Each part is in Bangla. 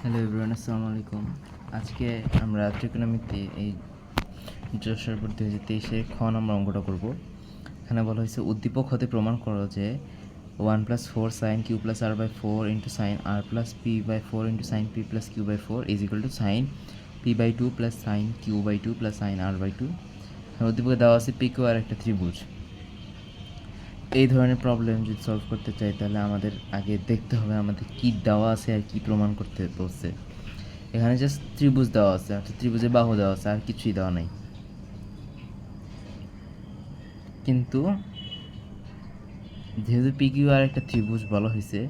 হ্যালো এভরিওয়ান, আসসালামু আলাইকুম। আজকে আমরা ত্রিকোণমিতি এই যশোর বোর্ড 2023 খ নম্বর অঙ্কটা করব। এখানে বলা হয়েছে উদ্দীপক হতে প্রমাণ করো যে 1+4 sin q plus r by 4 into sin r plus p by 4 into sin p plus q by 4 is equal to sin p by 2 plus sin q by 2 plus sin r by 2। উদ্দীপকে দেওয়া আছে পি কিউ আর একটা ত্রিভুজ। এই ধরনের প্রবলেম যদি সলভ করতে চাই তাহলে আমাদের আগে দেখতে হবে আমাদের কী দেওয়া আছে আর কী প্রমাণ করতে বলছে। এখানে জাস্ট ত্রিভুজ দেওয়া আছে, অর্থাৎ ত্রিভুজে বাহু দেওয়া আছে, আর কিছুই দেওয়া নাই। কিন্তু যেহেতু পি কিউ আর একটা ত্রিভুজ বলা হয়েছে,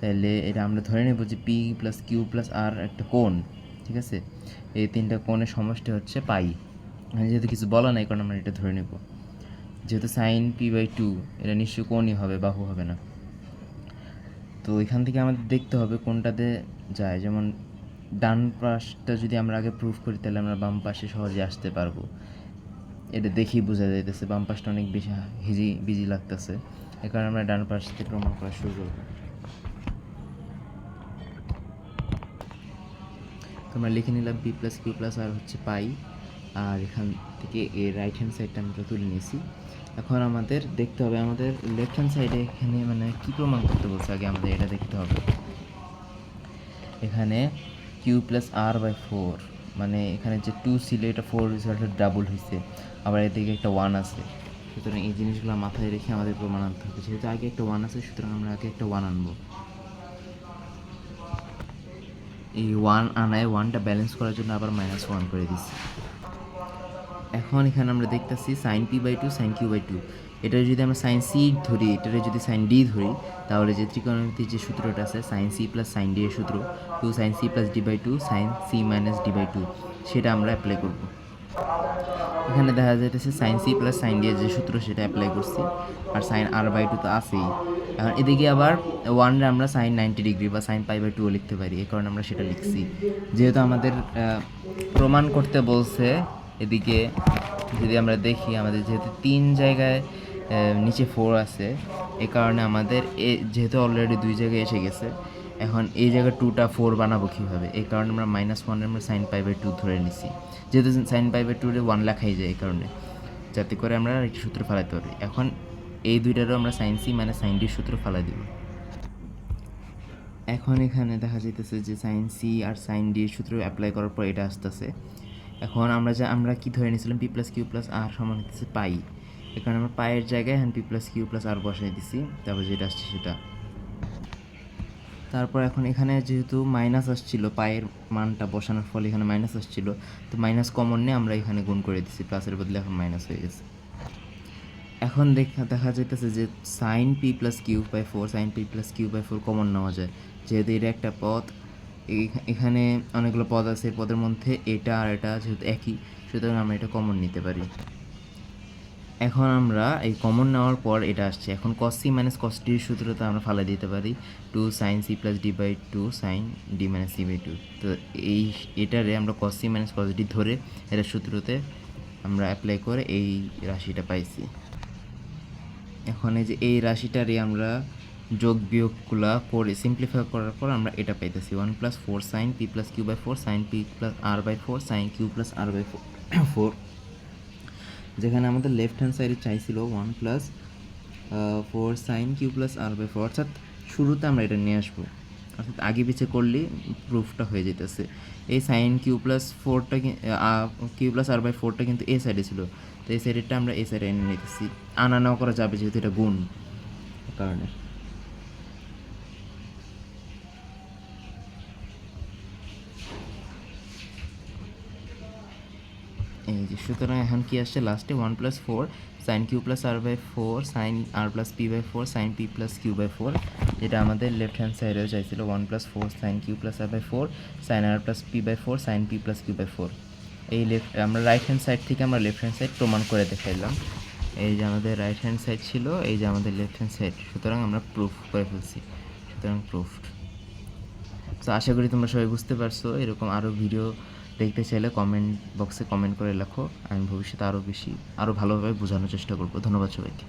তাহলে এটা আমরা ধরে নেব যে পি প্লাস কিউ প্লাস আর একটা কোণ, ঠিক আছে? এই তিনটা কোণের সমষ্টি হচ্ছে পাই। এখানে যেহেতু কিছু বলা নাই, কারণ আমরা এটা ধরে নেব যেহেতু সাইন পি বাই 2 এটা নিশ্চয়ই কোণই হবে, বাহু হবে না। তো এখান থেকে আমাদের দেখতে হবে কোনটাতে যায়। যেমন ডান পাশটা যদি আমরা আগে প্রুফ করি তাহলে আমরা বাম পাশে সহজে আসতে পারবো। এটা দেখেই বোঝা যাইতেছে বাম পাশটা অনেক বেশি বিজি লাগতেছে, এ কারণে আমরা ডান পাশ থেকে প্রমাণ করা শুরু করব। তো আমরা লিখে নিলাম পি প্লাস কিউ প্লাস আর হচ্ছে পাই, আর এখান থেকে এর রাইট হ্যান্ড সাইডটা আমরা তুলে নিয়েছি। এখন আমাদের দেখতে হবে আমাদের লেফট হ্যান্ড সাইডে এখানে মানে কী প্রমাণ করতে বলছে, আগে আমাদের এটা দেখতে হবে। এখানে কিউ প্লাস আর বাই 4, মানে এখানে যে 2 ছিল এটা 4 রেজাল্টের ডাবল হয়েছে, আবার এদিকে একটা 1 আছে। সুতরাং এই জিনিসগুলো মাথায় রেখে আমাদের প্রমাণ আনতে হবে। যেহেতু আগে একটা 1 আছে, সুতরাং আমরা আগে একটা 1 আনবো। এই 1 আনায় 1টা ব্যালেন্স করার জন্য আবার -1 করে দিচ্ছি। এখন এখানে আমরা দেখতেছি sine P by 2 sine Q by 2, এটা যদি আমরা সাইন সি ধরি, এটারে যদি সাইন ডি ধরি, তাহলে যে ত্রিকোণমিতির যে সূত্রটা আছে sine C plus sine D এর সূত্র 2 sine C plus D by 2 sine C minus D by 2, সেটা আমরা অ্যাপ্লাই করব। এখানে দেখা যাইতেছে sine C plus sine D এর যে সূত্র সেটা অ্যাপ্লাই করছি, আর সাইন আর বাই 2 তো আছেই। এখন এদিকে আবার 1রে আমরা সাইন 90 ডিগ্রি বা সাইন পাই বাই 2 লিখতে পারি, এই কারণে আমরা সেটা লিখছি। যেহেতু আমাদের প্রমাণ করতে বলছে, এদিকে যদি আমরা দেখি আমাদের যেহেতু 3 জায়গায় নিচে 4 আছে, এ কারণে আমাদের যেহেতু অলরেডি 2 জায়গায় এসে গেছে, এখন এই জায়গায় 2টা 4 বানাবো কীভাবে, এই কারণে আমরা -1 আমরা সাইন পাই বাই 2 ধরে নিছি। যেহেতু সাইন পাই বাই 2 1 লেখাই যায়, এই কারণে যাতে করে আমরা একটি সূত্র ফেলাতে পারি। এখন এই দুইটারও আমরা সাইন সি মানে সাইন ডির সূত্র ফেলাই দিব। এখন এখানে দেখা যাইতেছে যে সাইন সি আর সাইন ডি এর সূত্র অ্যাপ্লাই করার পর এটা আসতেছে। এখন আমরা কি ধরে নিয়েছিলাম পি প্লাস কিউ প্লাস আর সমান হচ্ছে পাই, এখানে আমরা পায়ের জায়গায় এখন পি প্লাস কিউ প্লাস আর বসাই দিছি, তারপর যেটা আসছে সেটা। তারপর এখন এখানে যেহেতু মাইনাস আসছিল, পায়ের মানটা বসানোর ফলে এখানে মাইনাস আসছিল, তো মাইনাস কমন নিয়ে আমরা এখানে গুণ করে দিচ্ছি, প্লাসের বদলে এখন মাইনাস হয়ে গেছে। এখন দেখা যাইতেছে যে sine P plus Q by 4 sine P plus Q by 4 common নেওয়া যায়, যেহেতু এটা একটা পদ, এখানে অনেকগুলো পদ আছে, পদের মধ্যে এটা আর এটা যেহেতু একই, সুতরাং আমরা এটা কমন নিতে পারি। এখন আমরা এই কমন নেওয়ার পর এটা আসছে, এখন কস সি মাইনাস কস ডির সূত্রতে আমরা ফালাই দিতে পারি 2 sine C plus D by 2 sine D minus C by 2। তো এটারে আমরা cos C minus cos D ধরে এটা সূত্রতে আমরা অ্যাপ্লাই করে এই রাশিটা পাইছি। এখন এই যে এই রাশিটারই আমরা যোগ বিয়োগগুলা করে সিম্পলিফাই করার পর আমরা এটা পাইতেছি 1+4 sine P plus Q by 4 sine P plus R by 4 sine Q plus R by 4, যেখানে আমাদের লেফট হ্যান্ড সাইডে চাইছিল 1+4 sine Q plus R by 4, অর্থাৎ শুরুতে আমরা এটা নিয়ে আসবো, অর্থাৎ আগে পিছিয়ে করলে প্রুফটা হয়ে যেতেছে। এই সাইন কিউ প্লাস 4টা কিউ প্লাস আর বাই 4টা কিন্তু এই সাইডে ছিল, তো এই সাইডেরটা আমরা এই সাইডে এনে নিতেছি। আনা নেওয়া করা যাবে যেহেতু এটা গুণ, কারণে এই যে। সুতরাং এখন কি আসছে লাস্টে 1+4 sine Q plus R by 4 sine R plus P by 4 sine P plus Q by 4, যেটা আমাদের লেফট হ্যান্ড সাইডেও চাইছিল 1+4 sine Q plus R by 4 sine R plus P by 4 sine P plus Q by 4। এই আমরা রাইট হ্যান্ড সাইড থেকে আমরা লেফট হ্যান্ড সাইড প্রমাণ করে দেখাইলাম। এই যে আমাদের রাইট হ্যান্ড সাইড ছিল, এই যে আমাদের লেফট হ্যান্ড সাইড, সুতরাং আমরা প্রুফ করে ফেলছি, সুতরাং প্রুফড। তো আশা করি তোমরা সবাই বুঝতে পারছো। এরকম আরও ভিডিও দেখতে চাইলে কমেন্ট বক্সে কমেন্ট করে লেখো, আমি ভবিষ্যতে আরও ভালোভাবে বোঝানোর চেষ্টা করব। ধন্যবাদ সবাইকে।